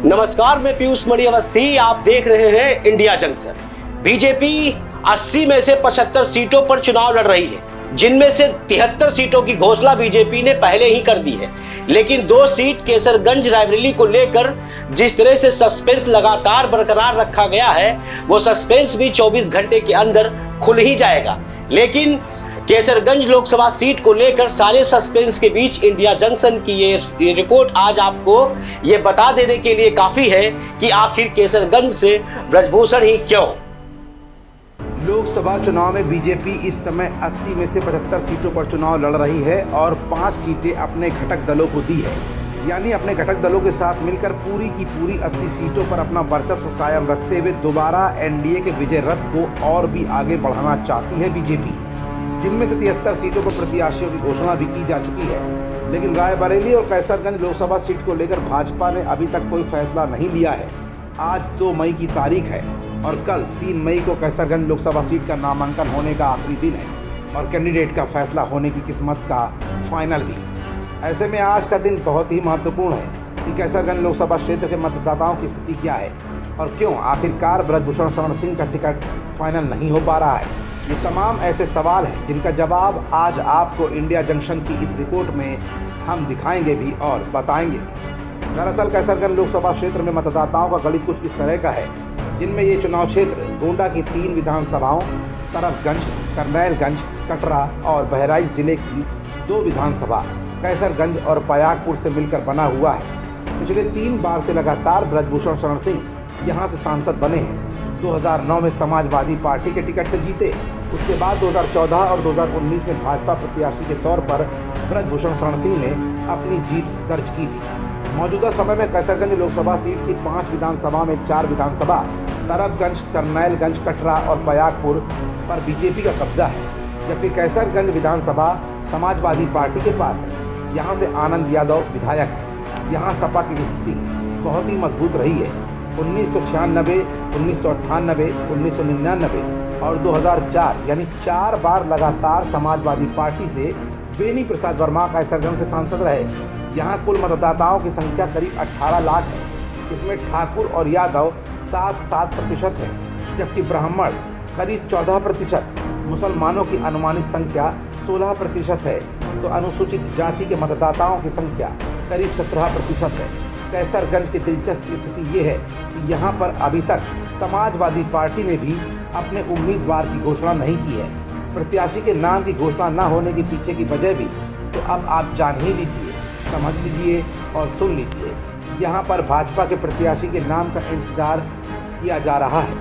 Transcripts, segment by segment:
नमस्कार, मैं पीयूष मणि अवस्थी। आप देख रहे हैं इंडिया जंक्शन। बीजेपी 80 में से 75 सीटों पर चुनाव लड़ रही है, जिनमें से 73 सीटों की घोषणा बीजेपी ने पहले ही कर दी है। लेकिन 2 सीट केसरगंज रायबरेली को लेकर जिस तरह से सस्पेंस लगातार बरकरार रखा गया है, वो सस्पेंस भी 24 घंटे के अंदर खुल ही जाएगा। लेकिन केसरगंज लोकसभा सीट को लेकर सारे सस्पेंस के बीच इंडिया जंक्शन की ये रिपोर्ट आज आपको ये बता देने के लिए काफी है कि आखिर केसरगंज से ब्रजभूषण ही क्यों। लोकसभा चुनाव में बीजेपी इस समय 80 में से 75 सीटों पर चुनाव लड़ रही है और 5 सीटें अपने घटक दलों को दी है। यानी अपने घटक दलों के साथ मिलकर पूरी की पूरी 80 सीटों पर अपना वर्चस्व कायम रखते हुए दोबारा एनडीए के विजय रथ को और भी आगे बढ़ाना चाहती है बीजेपी, जिनमें से 73 सीटों पर प्रत्याशियों की घोषणा भी की जा चुकी है। लेकिन रायबरेली और कैसरगंज लोकसभा सीट को लेकर भाजपा ने अभी तक कोई फैसला नहीं लिया है। आज 2 मई की तारीख है और कल 3 मई को कैसरगंज लोकसभा सीट का नामांकन होने का आखिरी दिन है और कैंडिडेट का फैसला होने की किस्मत का फाइनल भी। ऐसे में आज का दिन बहुत ही महत्वपूर्ण है कि कैसरगंज लोकसभा क्षेत्र के मतदाताओं की स्थिति क्या है और क्यों आखिरकार ब्रजभूषण शरण सिंह का टिकट फाइनल नहीं हो पा रहा है। ये तमाम ऐसे सवाल हैं जिनका जवाब आज आपको इंडिया जंक्शन की इस रिपोर्ट में हम दिखाएंगे भी और बताएंगे भी। दरअसल कैसरगंज लोकसभा क्षेत्र में मतदाताओं का गणित कुछ इस तरह का है, जिनमें ये चुनाव क्षेत्र गोंडा की 3 विधानसभाओं, तरफगंज, करनैलगंज, कटरा और बहराइच जिले की 2 विधानसभा कैसरगंज और पयागपुर से मिलकर बना हुआ है। पिछले 3 बार से लगातार ब्रजभूषण शरण सिंह यहाँ से सांसद बने हैं। 2009 में समाजवादी पार्टी के टिकट से जीते, उसके बाद 2014 और 2019 में भाजपा प्रत्याशी के तौर पर ब्रजभूषण शरण सिंह ने अपनी जीत दर्ज की थी। मौजूदा समय में कैसरगंज लोकसभा सीट की 5 विधानसभा में 4 विधानसभा तरफगंज, करनैलगंज, कटरा और पयागपुर पर बीजेपी का कब्जा है, जबकि कैसरगंज विधानसभा समाजवादी पार्टी के पास है। यहाँ से आनंद यादव विधायक है। यहाँ सपा की स्थिति बहुत ही मजबूत रही है। 1996, 1998, 1999 और 2004 यानी 4 बार लगातार समाजवादी पार्टी से बेनी प्रसाद वर्मा कैसरगंज से सांसद रहे। यहाँ कुल मतदाताओं की संख्या करीब 18 लाख है। इसमें ठाकुर और यादव 7% है, जबकि ब्राह्मण करीब 14%, मुसलमानों की अनुमानित संख्या 16% है, तो अनुसूचित जाति के मतदाताओं की संख्या करीब 17% है। कैसरगंज की दिलचस्प स्थिति ये है कि यहाँ पर अभी तक समाजवादी पार्टी ने भी अपने उम्मीदवार की घोषणा नहीं की है। प्रत्याशी के नाम की घोषणा न होने के पीछे की वजह भी तो अब आप जान ही लीजिए, समझ लीजिए और सुन लीजिए। यहाँ पर भाजपा के प्रत्याशी के नाम का इंतजार किया जा रहा है।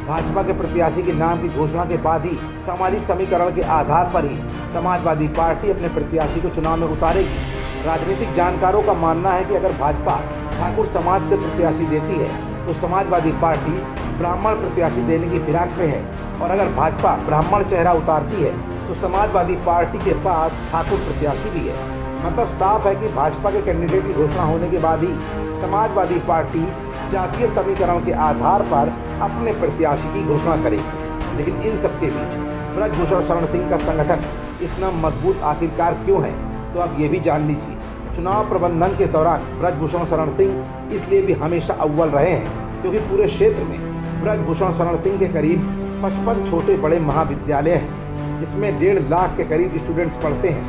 भाजपा के प्रत्याशी के नाम की घोषणा के बाद ही सामाजिक समीकरण के आधार पर ही समाजवादी पार्टी अपने प्रत्याशी को चुनाव में उतारेगी। राजनीतिक जानकारों का मानना है कि अगर भाजपा ठाकुर समाज से प्रत्याशी देती है तो समाजवादी पार्टी ब्राह्मण प्रत्याशी देने की फिराक में है, और अगर भाजपा ब्राह्मण चेहरा उतारती है तो समाजवादी पार्टी के पास ठाकुर प्रत्याशी भी है। मतलब साफ है कि भाजपा के कैंडिडेट की घोषणा होने के बाद ही समाजवादी पार्टी जातीय समीकरण के आधार पर अपने प्रत्याशी की घोषणा करेगी। लेकिन इन सबके बीच ब्रजभूषण शरण सिंह का संगठन इतना मजबूत आखिरकार क्यों है, तो आप ये भी जान लीजिए। चुनाव प्रबंधन के दौरान ब्रजभूषण शरण सिंह इसलिए भी हमेशा अव्वल रहे हैं क्योंकि पूरे क्षेत्र में ब्रजभूषण शरण सिंह के करीब 55 छोटे बड़े महाविद्यालय हैं, जिसमें 1.5 लाख के करीब स्टूडेंट्स पढ़ते हैं।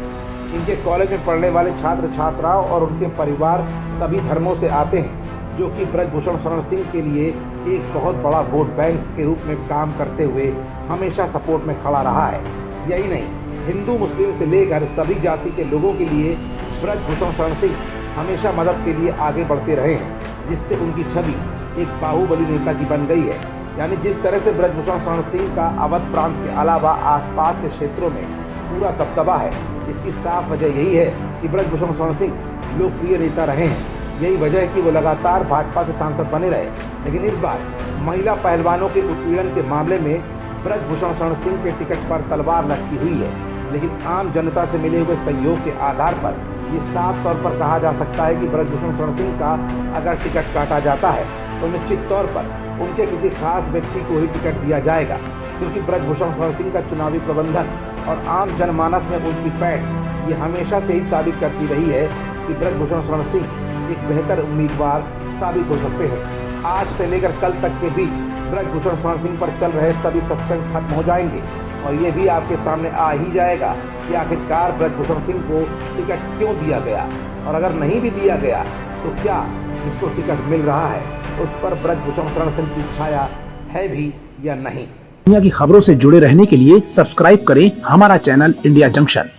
इनके कॉलेज में पढ़ने वाले छात्र छात्राओं और उनके परिवार सभी धर्मों से आते हैं, जो कि ब्रजभूषण शरण सिंह के लिए एक बहुत बड़ा वोट बैंक के रूप में काम करते हुए हमेशा सपोर्ट में खड़ा रहा है। यही नहीं, हिंदू मुस्लिम से लेकर सभी जाति के लोगों के लिए ब्रजभूषण शरण सिंह हमेशा मदद के लिए आगे बढ़ते रहे हैं, जिससे उनकी छवि एक बाहुबली नेता की बन गई है। यानी जिस तरह से ब्रजभूषण शरण सिंह का अवध प्रांत के अलावा आसपास के क्षेत्रों में पूरा दबदबा है, इसकी साफ वजह यही है कि ब्रजभूषण शरण सिंह लोकप्रिय नेता रहे हैं। यही वजह है कि वो लगातार भाजपा से सांसद बने रहे। लेकिन इस बार महिला पहलवानों के उत्पीड़न के मामले में ब्रजभूषण शरण सिंह के टिकट पर तलवार लटकी हुई है। लेकिन आम जनता से मिले हुए सहयोग के आधार पर ये साफ तौर पर कहा जा सकता है कि ब्रजभूषण शरण सिंह का अगर टिकट काटा जाता है तो निश्चित तौर पर उनके किसी खास व्यक्ति को ही टिकट दिया जाएगा, क्योंकि ब्रजभूषण शरण सिंह का चुनावी प्रबंधन और आम जनमानस में उनकी पैठ ये हमेशा से ही साबित करती रही है कि ब्रजभूषण शरण सिंह एक बेहतर उम्मीदवार साबित हो सकते हैं। आज से लेकर कल तक के बीच ब्रजभूषण शरण सिंह पर चल रहे सभी सस्पेंस खत्म हो जाएंगे और ये भी आपके सामने आ ही जाएगा कि आखिरकार ब्रजभूषण सिंह को टिकट क्यों दिया गया, और अगर नहीं भी दिया गया तो क्या जिसको टिकट मिल रहा है उस पर ब्रजभूषण शरण सिंह की छाया है भी या नहीं। दुनिया की खबरों से जुड़े रहने के लिए सब्सक्राइब करें हमारा चैनल इंडिया जंक्शन।